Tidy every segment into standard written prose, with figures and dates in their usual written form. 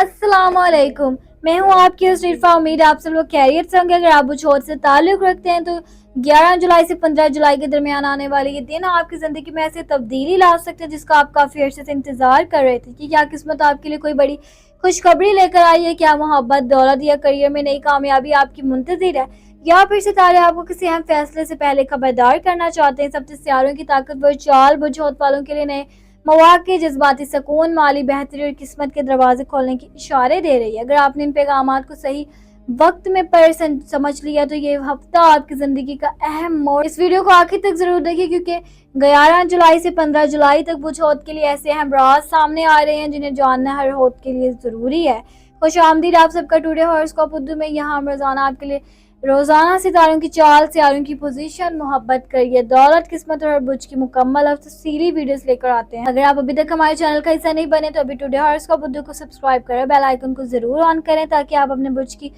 अस्सलाम वालेकुम। मैं हूं आपकी होस्ट इरफा। उम्मीद है आप सब लोग खैरियत से होंगे। अगर आप बुछौत से ताल्लुक़ रखते हैं तो 11 जुलाई से 15 जुलाई के दरमियान आने वाले ये दिन आपकी ज़िंदगी में ऐसे तब्दीली ला सकते हैं जिसका आप काफ़ी अर्से से इंतज़ार कर रहे थे कि क्या किस्मत आपके लिए कोई बड़ी खुशखबरी लेकर आई है, क्या मोहब्बत, दौलत या करियर में नई कामयाबी आपकी मुंतज़िर है, या फिर सितारे आपको किसी अहम फैसले से पहले खबरदार करना चाहते हैं। सप्त सितारों की ताकतवर चाल बुझौत वालों के लिए नए मौक़े, जज्बाती सुकून, माली बेहतरी और किस्मत के दरवाजे खोलने के इशारे दे रही है। अगर आपने इन पैगामात को सही वक्त में पढ़ समझ लिया तो ये हफ्ता आपकी ज़िंदगी का अहम मोड़। इस वीडियो को आखिर तक ज़रूर देखिए क्योंकि 11 जुलाई से 15 जुलाई तक बुझौत के लिए ऐसे अहम राज सामने आ रहे हैं जिन्हें जानना हर होत के लिए ज़रूरी है। खुश आमदीद आप सबका टुडे हॉरोस्कोप उर्दू में। यहाँ हम रोज़ाना आपके लिए रोज़ाना सितारों की चाल, सितारों की पोजीशन, मोहब्बत, करियर, दौलत, किस्मत और हर बुझ की मुकम्मल और तफसीली वीडियोस लेकर आते हैं। अगर आप अभी तक हमारे चैनल का हिस्सा नहीं बने तो अभी टुडे हॉरोस्कोप उर्दू को सब्सक्राइब करें, बेल आइकन को जरूर ऑन करें ताकि आप अपने बुझ की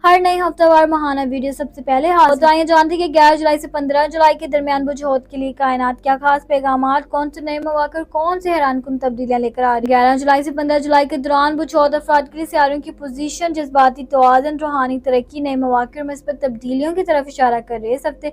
हर नई हफ्तावार माहाना वीडियो सबसे पहले हासिल। आइए जानते हैं कि 11 जुलाई से 15 जुलाई के दरमियान बुझौत के लिए कायनात क्या खास पैगामात, कौन से नए मौक़े, कौन से हैरानकुन तब्दीलियां लेकर आ रही है। 11 जुलाई से 15 जुलाई के दौरान बुझौत अफराद के लिए सितारों की पोजीशन, जज्बाती तवाज़ुन, रूहानी तरक्की, नए मौक़े और मुस्बत तब्दीलियों की तरफ इशारा कर रहे हैं। सबसे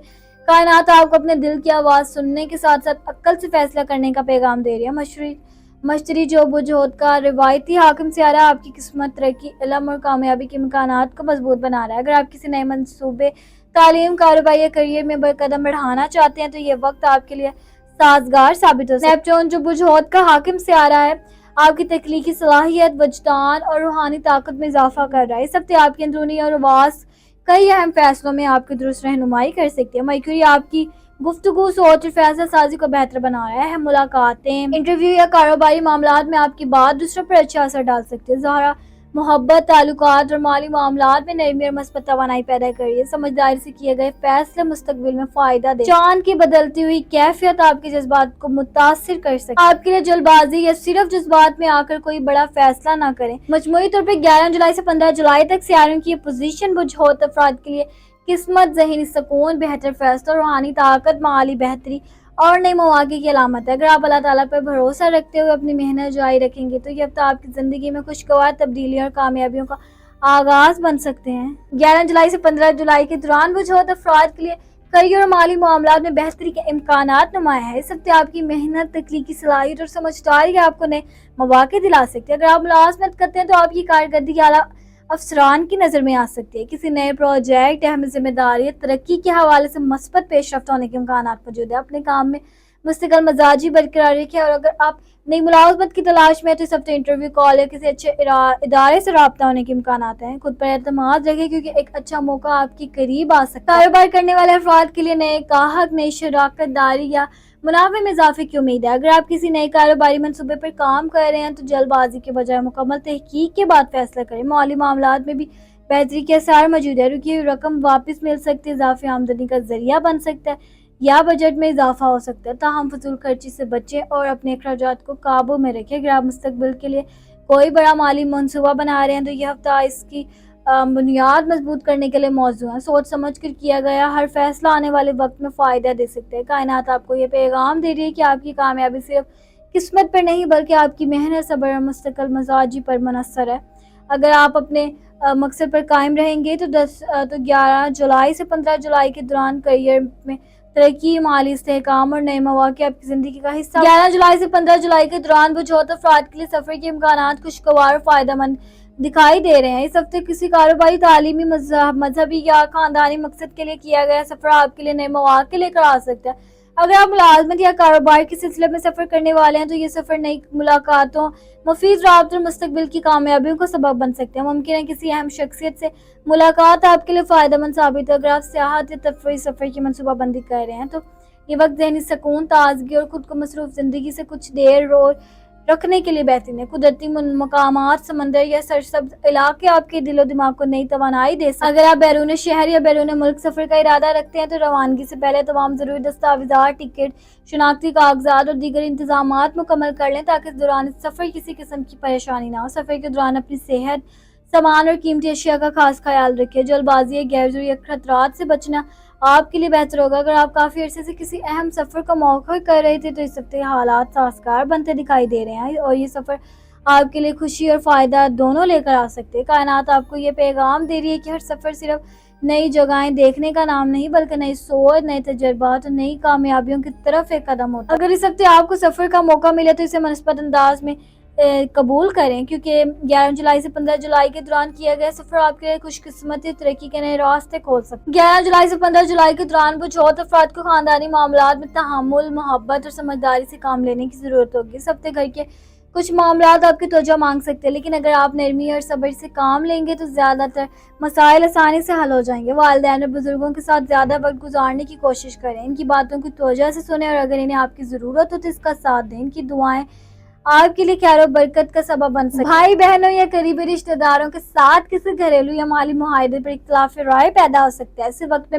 कायनात आपको अपने दिल की आवाज़ सुनने के साथ साथ अक्ल से फैसला करने का पैगाम दे रही है। मशतरी जो बुझौत का रिवायती हाकिम सियारा आपकी किस्मत, तरक्की, इल्म और कामयाबी के इम्कानात को मजबूत बना रहा है। अगर आप किसी नए मंसूबे, तालीम, कारोबार या करियर में कदम बढ़ाना चाहते हैं तो ये वक्त आपके लिए साजगार साबित हो सकता है। नेपच्यून जो बुझौत का हाकिम सियारा है आपकी तख्लीकी सलाहियत, वजदान और रूहानी ताकत में इजाफा कर रहा है। इस हफ्ते आपकी अंदरूनी और आवाज़ कई अहम फैसलों में आपकी दुरुस्त रहनुमाई कर सकती है। मरकरी आपकी गुफ्तगू, सोच और फैसला साजी को बेहतर बना रहा है। मुलाकातें, इंटरव्यू या कारोबारी मामलात में आपकी बात दूसरों पर अच्छा असर डाल सकती है। ज़ाहरा मोहब्बत, ताल्लुकात और माली मामलात में नरमी और मस्बत तवानाई पैदा करिए। समझदारी से किए गए फैसले मुस्तकबिल में फायदा दे। चांद की बदलती हुई कैफियत आपके जज्बात को मुतासिर कर सकती है। आपके लिए जल्दबाजी या सिर्फ जज्बात में आकर कोई बड़ा फैसला ना करें। मजमूई तौर पर 11 जुलाई से 15 जुलाई तक सितारों की पोजीशन बुझौत अफराद के लिए किस्मत, ज़हनी सुकून, बेहतर फैसला, रूहानी ताकत, माली बेहतरी और नए मौक़े की अलामत है। अगर आप अल्लाह ताला पर भरोसा रखते हुए अपनी मेहनत जारी रखेंगे तो ये हफ्ता आपकी ज़िंदगी में खुशगवार तब्दीली और कामयाबियों का आगाज़ बन सकते हैं। 11 जुलाई से 15 जुलाई के दौरान बुझौत अफराद के लिए करियर और माली मामलात में बेहतरी के इम्कानात नुमाया है। इस हफ्ते आपकी मेहनत, तख्लीकी सलाहियत और समझदारी आपको नए मौक़े दिला सकती है। अगर आप मुलाजमत करते हैं तो आपकी कारकर्दगी आला अफसरान की नज़र में आ सकती है। किसी नए प्रोजेक्ट, अहम जिम्मेदारी, तरक्की के हवाले से मस्बत पेशरफ्त होने के इम्कानात मौजूद है। अपने काम में मुस्तकिल मिजाजी बरकरार रखिए और अगर आप नई मुलाजमत की तलाश में है तो इस हफ्ते इंटरव्यू, कॉल या किसी अच्छे इदारे से रब्ता होने के इम्कानात हैं। खुद पर एतमाद रखें क्योंकि एक अच्छा मौका आपके करीब आ सकता है। कारोबार करने वाले अफराद के लिए नए गाहक, नई शराकत दारी या मुनाफे में इजाफे की उम्मीद है। अगर आप किसी नए कारोबारी मंसूबे पर काम कर रहे हैं तो जल्दबाजी के बजाय मुकम्मल तहकीक के बाद फैसला करें। माली मामलात में भी बेहतरी के आसार मौजूद है। रुकी हुई रकम वापस मिल सकती है, इजाफी आमदनी का जरिया बन सकता है या बजट में इजाफा हो सकता है। ताहम फजूल खर्ची से बचें और अपने अखराजात को काबू में रखें। अगर आप मुस्तकबिल के लिए कोई बड़ा माली मंसूबा बना रहे हैं तो यह हफ्ता इसकी बुनियाद मजबूत करने के लिए मौजूद है। सोच समझ कर किया गया हर फैसला आने वाले वक्त में फ़ायदा दे सकता है। कायनात आपको ये पैगाम दे रही है कि आपकी कामयाबी सिर्फ किस्मत पर नहीं बल्कि आपकी मेहनत, सब्र और मुस्तकिल मिजाजी पर मुनहसर है। अगर आप अपने मकसद पर कायम रहेंगे तो 11 जुलाई से 15 जुलाई के दौरान करियर में तरक्की, माली इस्तेहकाम और नए मौक़े आपकी ज़िंदगी का हिस्सा। 11 जुलाई से 15 जुलाई के दौरान बुझौत अफराद के लिए सफ़र के इम्कानात खुशगवार और फ़ायदेमंद दिखाई दे रहे हैं। इस हफ्ते किसी कारोबारी, तालीमी, मजहबी या खानदानी मकसद के लिए किया गया सफ़र आपके लिए नए मौक़े लेकर आ सकता है। अगर आप मुलाजमत या कारोबार के सिलसिले में सफ़र करने वाले हैं तो ये सफ़र नई मुलाकातों, मुफीद राब्ते और मुस्तकबिल की कामयाबियों का सबब बन सकते हैं। मुमकिन है किसी अहम शख्सियत से मुलाकात आपके लिए फ़ायदेमंद साबित है। अगर आप सियाहत या तफरीह सफ़र की मनसूबाबंदी कर रहे हैं तो ये वक्त ज़हनी सुकून, ताजगी और खुद को मसरूफ़ ज़िंदगी से कुछ देर रखने के लिए बेहतरीन है। कुदरती मकामात, समंदर या सरसब्ज इलाके आपके दिलो दिमाग को नई तवानाई दे सकते हैं। अगर आप बैरून शहर या बैरून मुल्क सफ़र का इरादा रखते हैं तो रवानगी से पहले तमाम ज़रूरी दस्तावेज़ात, टिकट, शनाख्ती कागजात और दीगर इंतजामात मुकम्मल कर लें ताकि इस दौरान सफ़र किसी किस्म की परेशानी ना हो। सफ़र के दौरान अपनी सेहत, सामान और कीमती अशिया का खास ख्याल रखें। जल्दबाजी या गैर ज़रूरी खतरात से बचना आपके लिए बेहतर होगा। अगर आप काफ़ी अरसे से किसी अहम सफ़र का मौका कर रहे थे तो इस हफ्ते हालात साजगार बनते दिखाई दे रहे हैं और ये सफ़र آپ کے لیے خوشی اور فائدہ دونوں لے کر آ سکتے ہیں۔ کائنات آپ کو یہ پیغام دے رہی ہے کہ ہر سفر صرف نئی جگہیں دیکھنے کا نام نہیں بلکہ نئی سوچ، نئے تجربات اور نئی کامیابیوں کی طرف ایک قدم ہوتا ہے۔ اگر اس ہفتے آپ کو سفر کا موقع ملے تو اسے مثبت انداز میں قبول کریں، کیونکہ 11 جولائی سے 15 جولائی کے دوران کیا گیا سفر آپ کے لیے خوش قسمتی ترقی کے نئے راستے کھول سکتا ہے۔ 11 جولائی سے 15 جولائی کے دوران کچھ اور افراد کو خاندانی معاملات میں تحمل، محبت اور سمجھداری سے کام لینے کی ضرورت ہوگی۔ اس ہفتے گھر کے کچھ معاملات آپ کی توجہ مانگ سکتے ہیں، لیکن اگر آپ نرمی اور صبر سے کام لیں گے تو زیادہ تر مسائل آسانی سے حل ہو جائیں گے۔ والدین اور بزرگوں کے ساتھ زیادہ وقت گزارنے کی کوشش کریں، ان کی باتوں کو توجہ سے سنیں اور اگر انہیں آپ کی ضرورت ہو تو اس کا ساتھ دیں۔ ان کی دعائیں آپ کے لیے خیر و برکت کا سبب بن سکتے ہیں۔ بھائی بہنوں یا قریبی رشتہ داروں کے ساتھ کسی گھریلو یا مالی معاہدے پر اختلاف رائے پیدا ہو سکتا ہے۔ ایسے وقت میں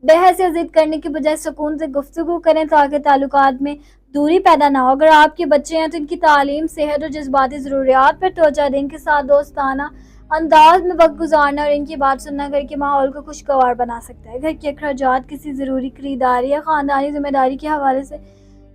بحث یا ضد کرنے کے بجائے سکون سے گفتگو کریں تاکہ تعلقات میں دوری پیدا نہ ہو۔ اگر آپ کے بچے ہیں تو ان کی تعلیم، صحت اور جذباتی ضروریات پر توجہ دیں۔ ان کے ساتھ دوستانہ انداز میں وقت گزارنا اور ان کی بات سننا گھر کے ماحول کو خوشگوار بنا سکتا ہے۔ گھر کے اخراجات، کسی ضروری خریداری یا خاندانی ذمہ داری کے حوالے سے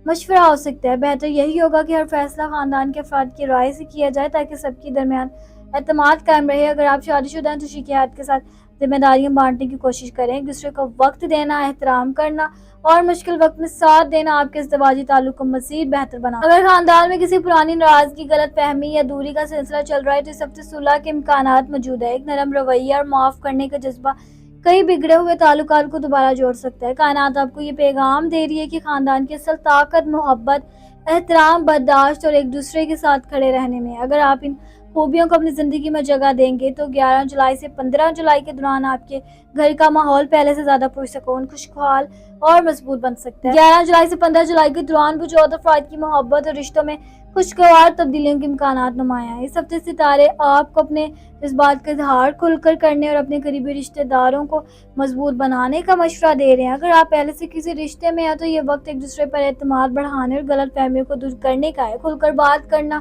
مشورہ ہو سکتا ہے۔ بہتر یہی ہوگا کہ ہر فیصلہ خاندان کے افراد کی رائے سے کیا جائے تاکہ سب کے درمیان اعتماد قائم رہے۔ اگر آپ شادی شدہ ہیں تو شریک حیات کے ساتھ ذمہ داریاں بانٹنے کی کوشش کریں۔ ایک دوسرے کو وقت دینا، احترام کرنا اور مشکل وقت میں ساتھ دینا آپ کے ازدواجی تعلق کو مزید بہتر بنا۔ اگر خاندان میں کسی پرانی ناراضگی، غلط فہمی یا دوری کا سلسلہ چل رہا ہے تو اس ہفتے صلح کے امکانات موجود ہے۔ ایک نرم رویہ اور معاف کرنے کا جذبہ کئی بگڑے ہوئے تعلقات کو دوبارہ جوڑ سکتا ہے۔ کائنات آپ کو یہ پیغام دے رہی ہے کہ خاندان کی اصل طاقت محبت، احترام، برداشت اور ایک دوسرے کے ساتھ کھڑے رہنے میں ہے۔ اگر آپ ان خوبیوں کو اپنی زندگی میں جگہ دیں گے تو 11 جولائی سے 15 جولائی کے دوران آپ کے گھر کا ماحول پہلے سے زیادہ پرسکون، خوشحال اور مضبوط بن سکتا ہے۔ 11 جولائی سے 15 جولائی کے دوران کچھ اور افراد کی محبت اور رشتوں میں خوشگوار تبدیلیوں کے امکانات نمایاں ہیں۔ اس ہفتے ستارے آپ کو اپنے جذبات کا اظہار کھل کر کرنے اور اپنے قریبی رشتہ داروں کو مضبوط بنانے کا مشورہ دے رہے ہیں۔ اگر آپ پہلے سے کسی رشتے میں ہیں تو یہ وقت ایک دوسرے پر اعتماد بڑھانے اور غلط فہمیوں کو دور کرنے کا ہے۔ کھل کر بات کرنا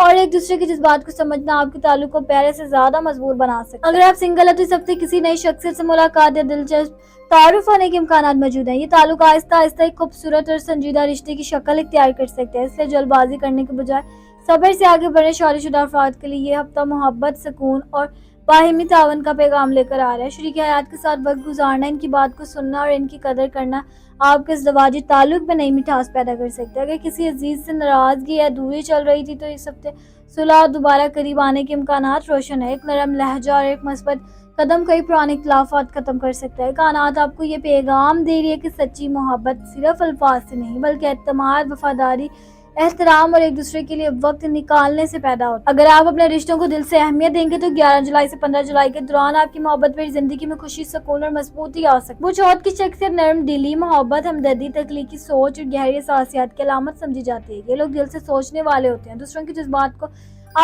اور ایک دوسرے کے جذبات کو سمجھنا آپ کے تعلق کو پہلے سے زیادہ مضبوط بنا سکتا ہے۔ اگر آپ سنگل ہیں تو اس ہفتے کسی نئی شخصیت سے ملاقات یا دلچسپ تعارف ہونے کے امکانات موجود ہیں۔ یہ تعلق آہستہ آہستہ ایک خوبصورت اور سنجیدہ رشتے کی شکل اختیار کر سکتے ہیں، اس لیے جلد بازی کرنے کے بجائے صبر سے آگے بڑھے۔ شادی شدہ افراد کے لیے یہ ہفتہ محبت، سکون اور باہمی تعاون کا پیغام لے کر آ رہا ہے۔ شریک حیات کے ساتھ وقت گزارنا، ان کی بات کو سننا اور ان کی قدر کرنا آپ کے ازدواجی تعلق میں نئی مٹھاس پیدا کر سکتے ہیں۔ اگر کسی عزیز سے ناراضگی یا دوری چل رہی تھی تو اس ہفتے صلح اور دوبارہ قریب آنے کے امکانات روشن ہیں۔ ایک نرم لہجہ اور ایک مثبت قدم کئی پرانے اختلافات ختم کر سکتا ہے۔ کائنات آپ کو یہ پیغام دے رہی ہے کہ سچی محبت صرف الفاظ سے نہیں بلکہ اعتماد، وفاداری، احترام اور ایک دوسرے کے لیے وقت نکالنے سے پیدا ہوتا ہے۔ اگر آپ اپنے رشتوں کو دل سے اہمیت دیں گے تو 11 جولائی سے 15 جولائی کے دوران آپ کی محبت بھری زندگی میں خوشی، سکون اور مضبوطی آ سکتی ہے۔ بچھوت کی شخصیت نرم دلی، محبت، ہمدردی، تخلیقی سوچ اور گہری احساسات کی علامت سمجھی جاتی ہے۔ یہ لوگ دل سے سوچنے والے ہوتے ہیں، دوسروں کے جذبات کو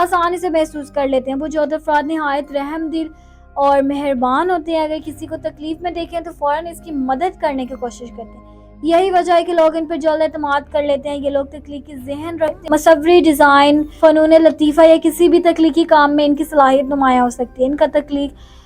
آسانی سے محسوس کر لیتے ہیں۔ بچھوت افراد نہایت رحم دل اور مہربان ہوتے ہیں۔ اگر کسی کو تکلیف میں دیکھیں تو فوراً اس کی مدد کرنے کی کوشش کرتے ہیں۔ یہی وجہ ہے کہ لوگ ان پر جلد اعتماد کر لیتے ہیں۔ یہ لوگ تخلیقی ذہن رکھتے ہیں، مصوری، ڈیزائن، فنون لطیفہ یا کسی بھی تخلیقی کام میں ان کی صلاحیت نمایاں ہو سکتی ہے۔ ان کا تخلیق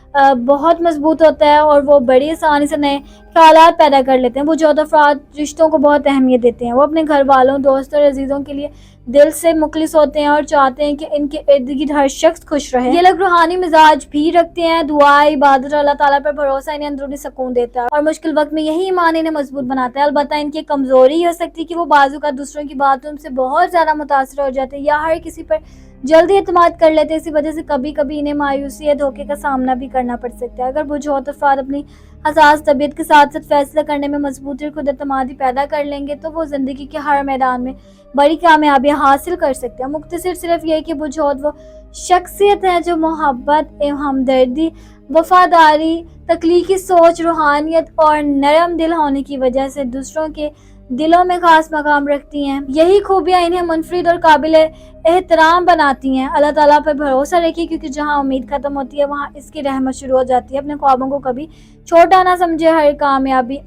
بہت مضبوط ہوتا ہے اور وہ بڑی آسانی سے نئے خیالات پیدا کر لیتے ہیں۔ بچھوت افراد رشتوں کو بہت اہمیت دیتے ہیں، وہ اپنے گھر والوں، دوستوں اور عزیزوں کے لیے دل سے مخلص ہوتے ہیں اور چاہتے ہیں کہ ان کے ارد گرد ہر شخص خوش رہے۔ یہ لوگ روحانی مزاج بھی رکھتے ہیں، دعا، عبادت اور اللہ تعالیٰ پر بھروسہ انہیں اندرونی سکون دیتا ہے اور مشکل وقت میں یہی ایمان انہیں مضبوط بناتا ہے۔ البتہ ان کی کمزوری یہ ہو سکتی ہے کہ وہ بعض اوقات دوسروں کی باتوں سے بہت زیادہ متاثر ہو جاتے ہیں یا ہر کسی پر جلدی اعتماد کر لیتے ہیں۔ اسی وجہ سے کبھی کبھی انہیں مایوسی یا دھوکے کا سامنا بھی کرنا پڑ سکتا ہے۔ اگر بچھوت افراد اپنی حساس طبیعت کے ساتھ ساتھ فیصلہ کرنے میں مضبوطی اور خود اعتمادی پیدا کر لیں گے تو وہ زندگی کے ہر میدان میں بڑی کامیابیاں حاصل کر سکتے ہیں۔ مختصر صرف یہ کہ بچھوت وہ شخصیت ہے جو محبت، ہمدردی، وفاداری، تخلیقی سوچ، روحانیت اور نرم دل ہونے کی وجہ سے دوسروں کے دلوں میں خاص مقام رکھتی ہیں۔ یہی خوبیاں انہیں منفرد اور قابل احترام بناتی ہیں۔ اللہ تعالیٰ پر بھروسہ رکھیے کیونکہ جہاں امید ختم ہوتی ہے وہاں اس کی رحمت شروع ہو جاتی ہے۔ اپنے خوابوں کو کبھی چھوٹا نہ سمجھے، ہر کامیابی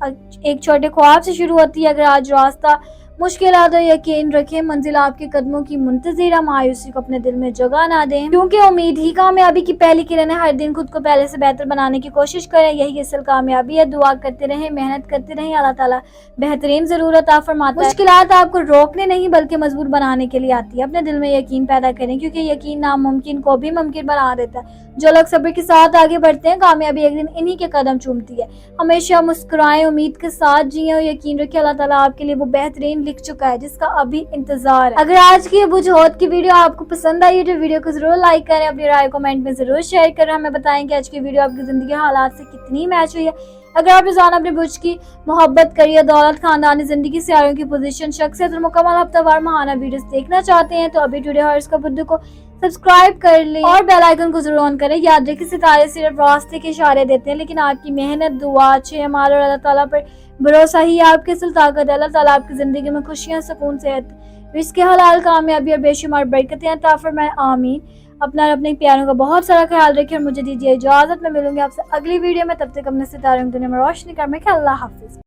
ایک چھوٹے خواب سے شروع ہوتی ہے۔ اگر آج راستہ मुश्किलात और यकीन रखें, मंजिल आपके कदमों की मुंतज़िर, मायूसी को अपने दिल में जगह ना दें, क्योंकि उम्मीद ही कामयाबी की पहली किरण है। हर दिन खुद को पहले से बेहतर बनाने की कोशिश करें, यही असल कामयाबी है। दुआ करते रहें, मेहनत करते रहें, अल्लाह ताला बेहतरीन ज़रूर अता फरमाता है। मुश्किलात आपको रोकने नहीं बल्कि मजबूत बनाने के लिए आती है। अपने दिल में यकीन पैदा करें, क्योंकि यकीन नामुमकिन को भी मुमकिन बना देता है। जो लोग सब्र के साथ आगे बढ़ते हैं, कामयाबी एक दिन इन्हीं के कदम चूमती है। हमेशा मुस्कुराएं, उम्मीद के साथ जिएं और यकीन रखें अल्लाह ताला आपके लिए वो बेहतरीन लिख चुका है जिसका अभी इंतजार है। अगर आज की ये बुझौत की वीडियो आपको पसंद आई है तो वीडियो को जरूर लाइक करें, अपनी राय कमेंट में जरूर शेयर करें, हमें बताएं कि आज की वीडियो आपकी जिंदगी हालात से कितनी मैच हुई है। अगर आप रोजाना अपने बुर्ज की मोहब्बत करिए, दौलत, खानदानी जिंदगी, सियारों की पोजीशन, शख्सियत और मुकम्मल हफ्तावार महाना वीडियोस देखना चाहते हैं तो अभी टुडे हॉर्स का बुद्ध को सब्सक्राइब कर लें और बेल आइकन को जरूर ऑन करें। याद रखें, सितारे सिर्फ रास्ते के इशारे देते हैं, लेकिन आपकी मेहनत, दुआ, अच्छे अमाल और अल्लाह ताला पर भरोसा ही आपकी असल ताकत है। अल्लाह ताला आपकी जिंदगी में खुशियां, सुकून, सेहत, रिज़्क़, हलाल, कामयाबी और बेशुमार बरकतें अता फरमाए, आमीन। अपना और अपने प्यारों का बहुत सारा ख्याल रखें और मुझे दीजिए इजाजत। मैं मिलूंगी आपसे अगली वीडियो में, तब तक अपने सितारों की दुनिया में रोशनी कर। मैं अल्लाह हाफिज।